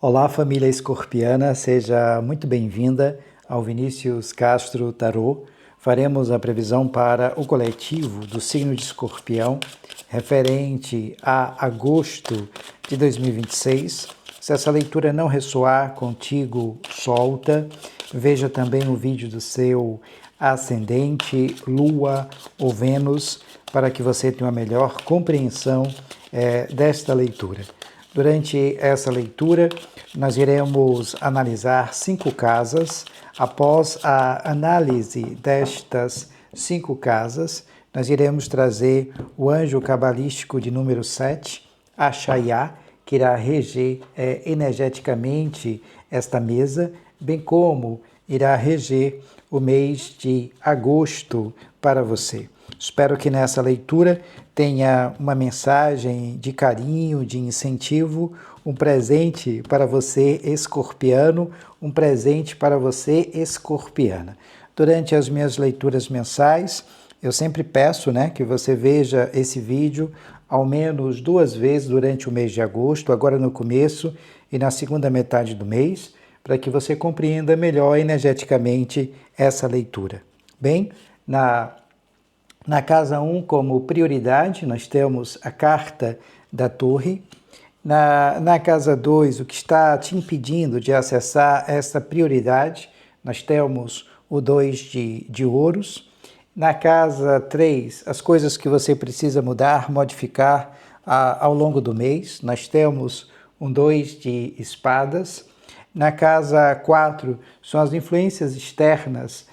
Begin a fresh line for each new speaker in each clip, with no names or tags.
Olá, família escorpiana, seja muito bem-vinda ao Vinícius Castro Tarô. Faremos a previsão para o coletivo do signo de Escorpião, referente a agosto de 2026. Se essa leitura não ressoar contigo, solta. Veja também o vídeo do seu ascendente, lua ou Vênus, para que você tenha uma melhor compreensão desta leitura. Durante essa leitura, nós iremos analisar 5 casas. Após a análise destas 5 casas, nós iremos trazer o anjo cabalístico de número 7, Achaiá, que irá reger energeticamente esta mesa, bem como irá reger o mês de agosto para você. Espero que nessa leitura tenha uma mensagem de carinho, de incentivo, um presente para você, escorpiano, um presente para você, escorpiana. Durante as minhas leituras mensais, eu sempre peço, que você veja esse vídeo ao menos 2 vezes durante o mês de agosto, agora no começo e na segunda metade do mês, para que você compreenda melhor energeticamente essa leitura. Bem, na casa 1, como prioridade, nós temos a carta da torre. Na casa 2, o que está te impedindo de acessar essa prioridade, nós temos o 2 de ouros. Na casa 3, as coisas que você precisa mudar, modificar ao longo do mês, nós temos um 2 de espadas. Na casa 4, são as influências externas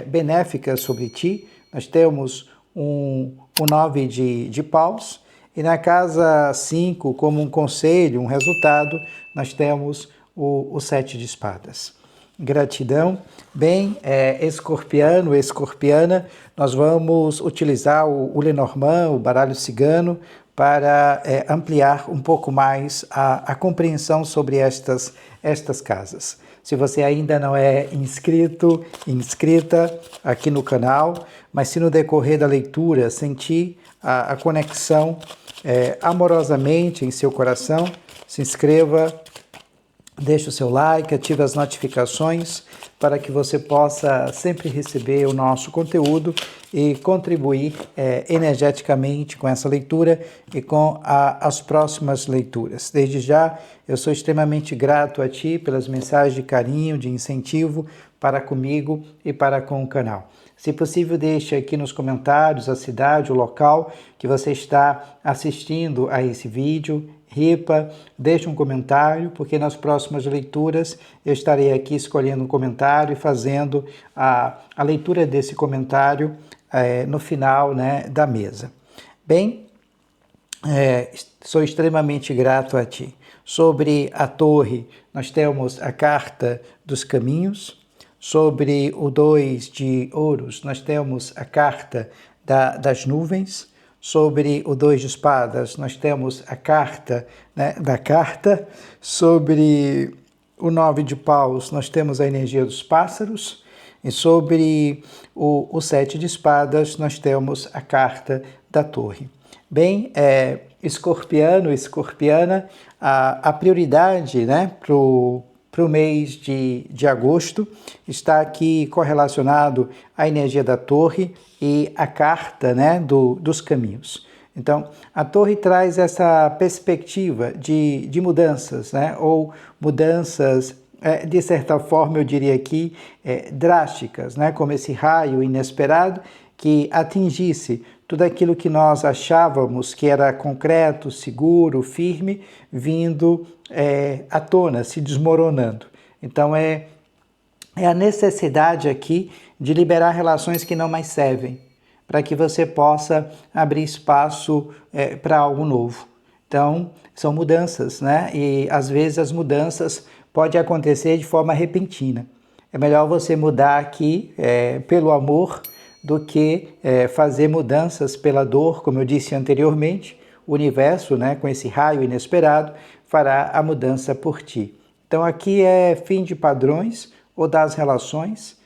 benéficas sobre ti, nós temos o 9 de paus. E na casa 5, como um conselho, um resultado, nós temos o 7 de espadas. Gratidão. Bem, escorpiano, escorpiana, nós vamos utilizar o Lenormand, o baralho cigano, para ampliar um pouco mais a compreensão sobre estas casas. Se você ainda não é inscrito, inscrita aqui no canal, mas se no decorrer da leitura sentir a conexão amorosamente em seu coração, se inscreva, deixe o seu like, ative as notificações para que você possa sempre receber o nosso conteúdo e contribuir energeticamente com essa leitura e com as próximas leituras. Desde já, eu sou extremamente grato a ti pelas mensagens de carinho, de incentivo para comigo e para com o canal. Se possível, deixe aqui nos comentários a cidade, o local que você está assistindo a esse vídeo. Ripa, deixe um comentário, porque nas próximas leituras eu estarei aqui escolhendo um comentário e fazendo a leitura desse comentário no final da mesa. Bem, sou extremamente grato a ti. Sobre a torre, nós temos a carta dos caminhos. Sobre o 2 de ouros, nós temos a carta das nuvens. Sobre o 2 de espadas, nós temos a carta da carta. Sobre o 9 de paus, nós temos a energia dos pássaros. E sobre o 7 de espadas, nós temos a carta da torre. Bem, escorpiano, escorpiana, a prioridade para o mês de agosto está aqui correlacionado à energia da torre e a carta dos caminhos. Então, a torre traz essa perspectiva de mudanças, ou mudanças, de certa forma, eu diria aqui, drásticas, como esse raio inesperado que atingisse tudo aquilo que nós achávamos que era concreto, seguro, firme, vindo à tona, se desmoronando. Então, é a necessidade aqui de liberar relações que não mais servem, para que você possa abrir espaço para algo novo. Então, são mudanças, e às vezes as mudanças podem acontecer de forma repentina. É melhor você mudar aqui pelo amor, do que fazer mudanças pela dor, como eu disse anteriormente. O universo, com esse raio inesperado, fará a mudança por ti. Então aqui é fim de padrões ou das relações,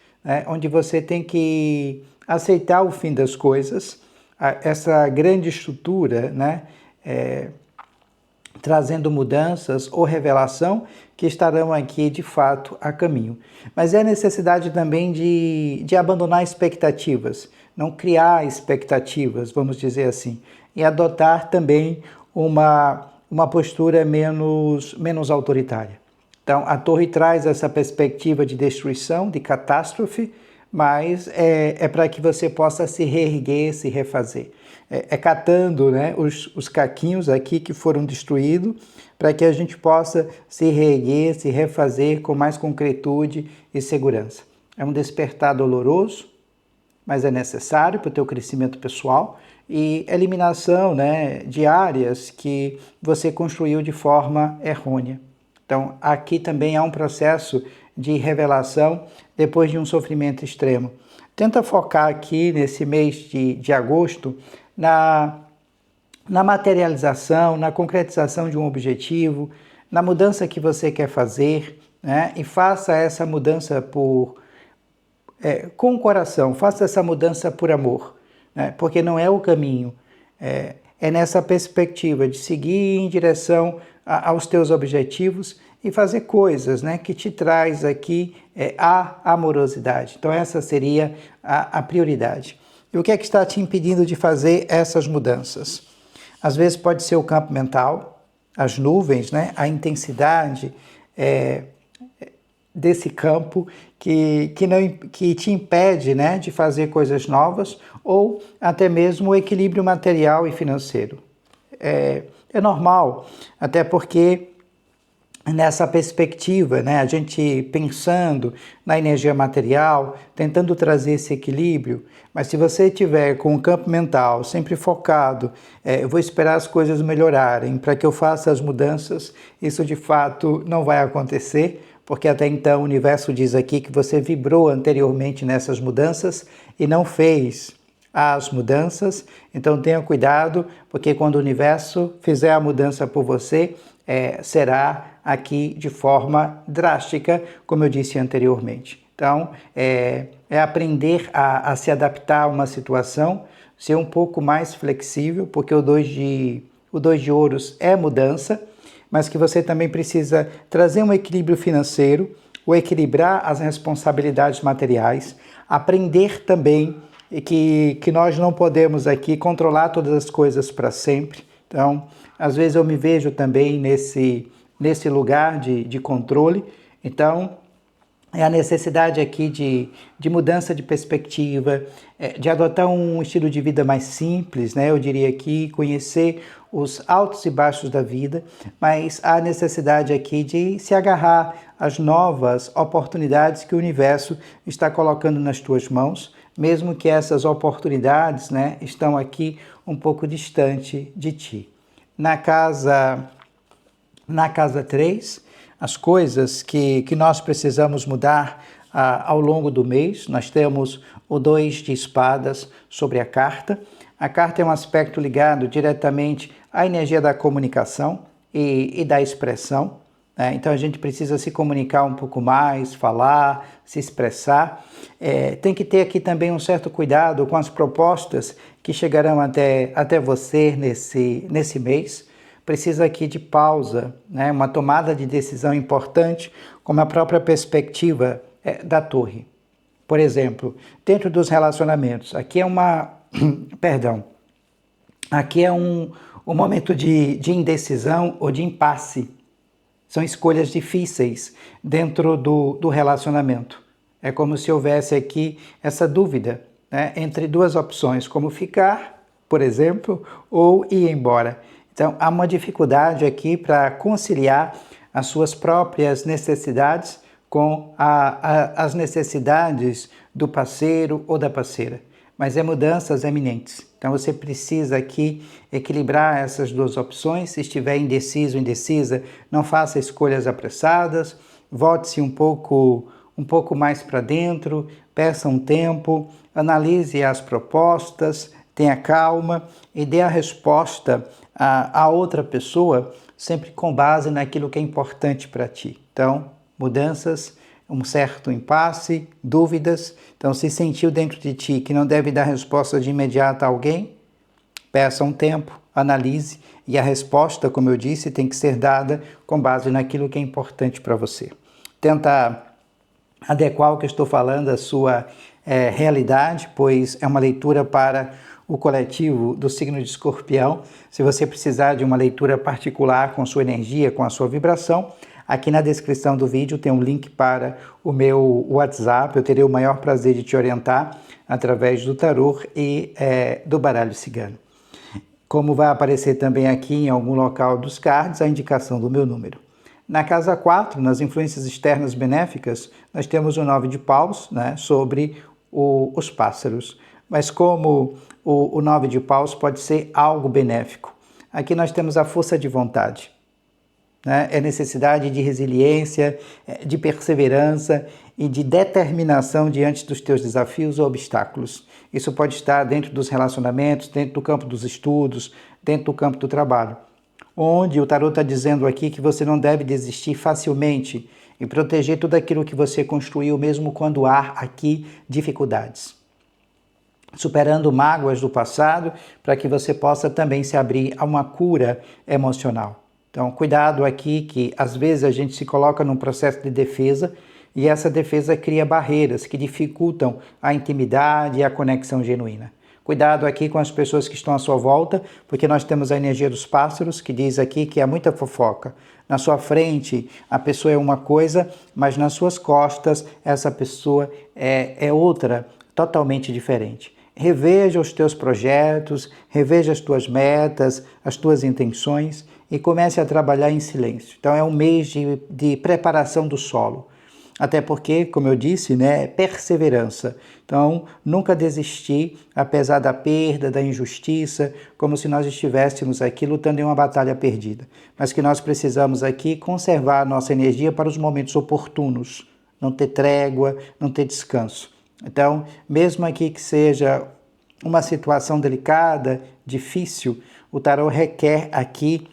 onde você tem que aceitar o fim das coisas, essa grande estrutura trazendo mudanças ou revelação que estarão aqui de fato a caminho. Mas é a necessidade também de abandonar expectativas, não criar expectativas, vamos dizer assim, e adotar também uma postura menos autoritária. Então, a torre traz essa perspectiva de destruição, de catástrofe, mas é para que você possa se reerguer, se refazer. Catando, né, os caquinhos aqui que foram destruídos, para que a gente possa se reerguer, se refazer com mais concretude e segurança. É um despertar doloroso, mas é necessário para o teu crescimento pessoal e eliminação, né, de áreas que você construiu de forma errônea. Então, aqui também há um processo de revelação depois de um sofrimento extremo. Tenta focar aqui nesse mês de agosto na materialização, na concretização de um objetivo, na mudança que você quer fazer, né? E faça essa mudança com o coração, faça essa mudança por amor, né? Porque não é o caminho, é nessa perspectiva de seguir em direção aos teus objetivos e fazer coisas, né, que te traz aqui a amorosidade. Então essa seria a prioridade. E o que é que está te impedindo de fazer essas mudanças? Às vezes pode ser o campo mental, as nuvens, né, a intensidade desse campo que te impede, né, de fazer coisas novas, ou até mesmo o equilíbrio material e financeiro. É normal, até porque nessa perspectiva, né, a gente pensando na energia material, tentando trazer esse equilíbrio, mas se você tiver com o campo mental sempre focado, eu vou esperar as coisas melhorarem para que eu faça as mudanças, isso de fato não vai acontecer, porque até então o universo diz aqui que você vibrou anteriormente nessas mudanças e não fez as mudanças, então tenha cuidado, porque quando o universo fizer a mudança por você, será aqui de forma drástica, como eu disse anteriormente. Então, é aprender a se adaptar a uma situação, ser um pouco mais flexível, porque o dois de ouros é mudança, mas que você também precisa trazer um equilíbrio financeiro, ou equilibrar as responsabilidades materiais, aprender também que nós não podemos aqui controlar todas as coisas para sempre. Então, às vezes eu me vejo também nesse lugar de controle. Então, é a necessidade aqui de mudança de perspectiva, de adotar um estilo de vida mais simples, né? Eu diria aqui, conhecer os altos e baixos da vida, mas há necessidade aqui de se agarrar às novas oportunidades que o universo está colocando nas tuas mãos, mesmo que essas oportunidades, né, estão aqui um pouco distante de ti. Na casa 3, as coisas que nós precisamos mudar ao longo do mês, nós temos o 2 de espadas sobre a carta. A carta é um aspecto ligado diretamente à energia da comunicação e da expressão. Então a gente precisa se comunicar um pouco mais, falar, se expressar. Tem que ter aqui também um certo cuidado com as propostas que chegarão até você nesse mês. Precisa aqui de pausa, né? Uma tomada de decisão importante, como a própria perspectiva da torre. Por exemplo, dentro dos relacionamentos, aqui é aqui é um momento de indecisão ou de impasse. São escolhas difíceis dentro do relacionamento. É como se houvesse aqui essa dúvida, né, entre duas opções, como ficar, por exemplo, ou ir embora. Então, há uma dificuldade aqui para conciliar as suas próprias necessidades com as necessidades do parceiro ou da parceira. Mas mudanças eminentes. Então, você precisa aqui equilibrar essas duas opções. Se estiver indeciso, indecisa, não faça escolhas apressadas. Volte-se um pouco mais para dentro, peça um tempo, analise as propostas, tenha calma e dê a resposta a outra pessoa sempre com base naquilo que é importante para ti. Então, mudanças, um certo impasse, dúvidas. Então, se sentiu dentro de ti que não deve dar resposta de imediato a alguém, peça um tempo, analise, e a resposta, como eu disse, tem que ser dada com base naquilo que é importante para você. Tenta adequar o que eu estou falando à sua realidade, pois é uma leitura para o coletivo do signo de Escorpião. Se você precisar de uma leitura particular com sua energia, com a sua vibração, aqui na descrição do vídeo tem um link para o meu WhatsApp. Eu terei o maior prazer de te orientar através do tarô e do baralho cigano. Como vai aparecer também aqui em algum local dos cards a indicação do meu número. Na casa 4, nas influências externas benéficas, nós temos o 9 de paus, né, sobre os pássaros. Mas como o 9 de paus pode ser algo benéfico? Aqui nós temos a força de vontade, né? É necessidade de resiliência, de perseverança e de determinação diante dos teus desafios ou obstáculos. Isso pode estar dentro dos relacionamentos, dentro do campo dos estudos, dentro do campo do trabalho. Onde o tarô está dizendo aqui que você não deve desistir facilmente e proteger tudo aquilo que você construiu, mesmo quando há aqui dificuldades. Superando mágoas do passado, para que você possa também se abrir a uma cura emocional. Então, cuidado aqui que às vezes a gente se coloca num processo de defesa e essa defesa cria barreiras que dificultam a intimidade e a conexão genuína. Cuidado aqui com as pessoas que estão à sua volta, porque nós temos a energia dos pássaros, que diz aqui que há muita fofoca. Na sua frente, a pessoa é uma coisa, mas nas suas costas, essa pessoa é outra, totalmente diferente. Reveja os teus projetos, reveja as tuas metas, as tuas intenções e comece a trabalhar em silêncio. Então é um mês de preparação do solo. Até porque, como eu disse, né, é perseverança. Então, nunca desistir, apesar da perda, da injustiça, como se nós estivéssemos aqui lutando em uma batalha perdida. Mas que nós precisamos aqui conservar a nossa energia para os momentos oportunos. Não ter trégua, não ter descanso. Então, mesmo aqui que seja uma situação delicada, difícil, o tarô requer aqui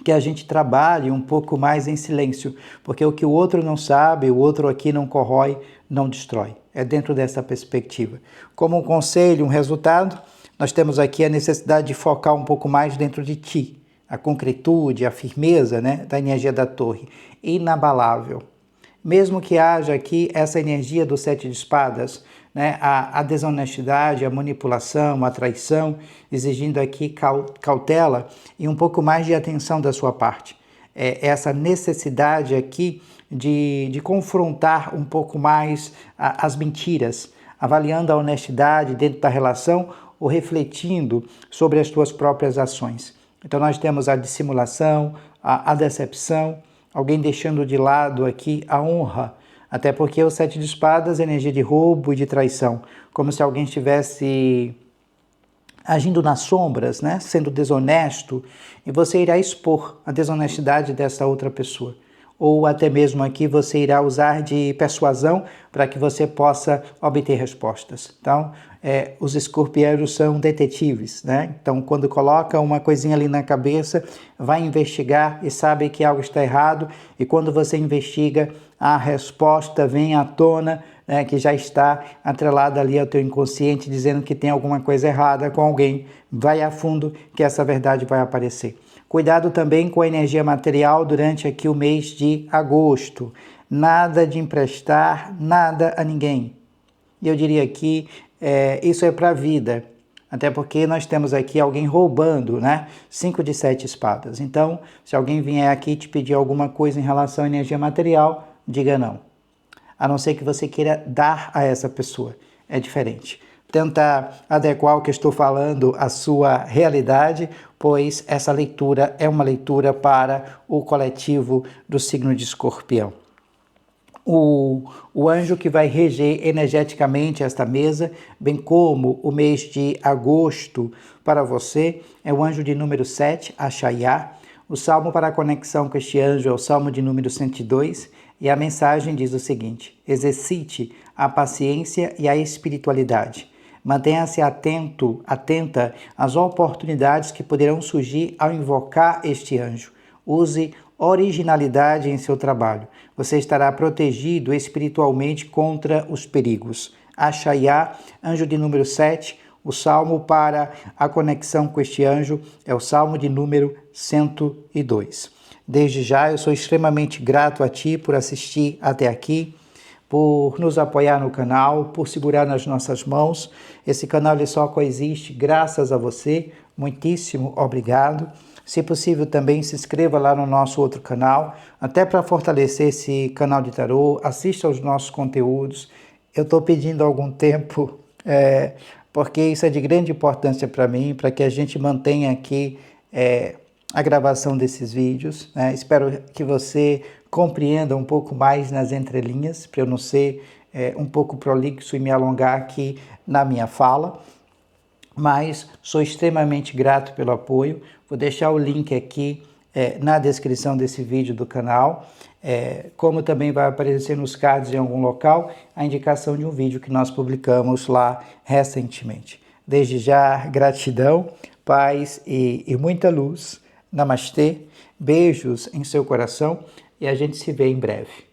que a gente trabalhe um pouco mais em silêncio, porque o que o outro não sabe, o outro aqui não corrói, não destrói. É dentro dessa perspectiva. Como um conselho, um resultado, nós temos aqui a necessidade de focar um pouco mais dentro de ti. A concretude, a firmeza, né, da energia da torre, inabalável. Mesmo que haja aqui essa energia do 7 de espadas, né, a desonestidade, a manipulação, a traição, exigindo aqui cautela e um pouco mais de atenção da sua parte. Essa necessidade aqui de confrontar um pouco mais as mentiras, avaliando a honestidade dentro da relação ou refletindo sobre as suas próprias ações. Então nós temos a dissimulação, a decepção, alguém deixando de lado aqui a honra, até porque o 7 de espadas é energia de roubo e de traição, como se alguém estivesse agindo nas sombras, né? Sendo desonesto, e você irá expor a desonestidade dessa outra pessoa. Ou até mesmo aqui você irá usar de persuasão para que você possa obter respostas. Então, os escorpianos são detetives, né? Então, quando coloca uma coisinha ali na cabeça, vai investigar e sabe que algo está errado, e quando você investiga, a resposta vem à tona, né, que já está atrelada ali ao teu inconsciente, dizendo que tem alguma coisa errada com alguém. Vai a fundo que essa verdade vai aparecer. Cuidado também com a energia material durante aqui o mês de agosto. Nada de emprestar nada a ninguém. E eu diria que isso é para a vida. Até porque nós temos aqui alguém roubando, né? 5 de 7 espadas. Então, se alguém vier aqui te pedir alguma coisa em relação à energia material, diga não. A não ser que você queira dar a essa pessoa. É diferente. Tentar adequar o que estou falando à sua realidade, pois essa leitura é uma leitura para o coletivo do signo de Escorpião. O anjo que vai reger energeticamente esta mesa, bem como o mês de agosto para você, é o anjo de número 7, Achaiá. O salmo para a conexão com este anjo é o salmo de número 102, e a mensagem diz o seguinte: exercite a paciência e a espiritualidade. Mantenha-se atenta às oportunidades que poderão surgir ao invocar este anjo. Use originalidade em seu trabalho. Você estará protegido espiritualmente contra os perigos. Achaiá, anjo de número 7, O salmo para a conexão com este anjo é o salmo de número 102. Desde já eu sou extremamente grato a ti por assistir até aqui, por nos apoiar no canal, por segurar nas nossas mãos. Esse canal ele só coexiste graças a você. Muitíssimo obrigado. Se possível, também se inscreva lá no nosso outro canal, até para fortalecer esse canal de tarô. Assista aos nossos conteúdos. Eu estou pedindo há algum tempo, porque isso é de grande importância para mim, para que a gente mantenha aqui a gravação desses vídeos. Espero que você compreenda um pouco mais nas entrelinhas, para eu não ser um pouco prolixo e me alongar aqui na minha fala. Mas sou extremamente grato pelo apoio. Vou deixar o link aqui na descrição desse vídeo do canal, como também vai aparecer nos cards em algum local, a indicação de um vídeo que nós publicamos lá recentemente. Desde já, gratidão, paz e muita luz. Namastê, beijos em seu coração e a gente se vê em breve.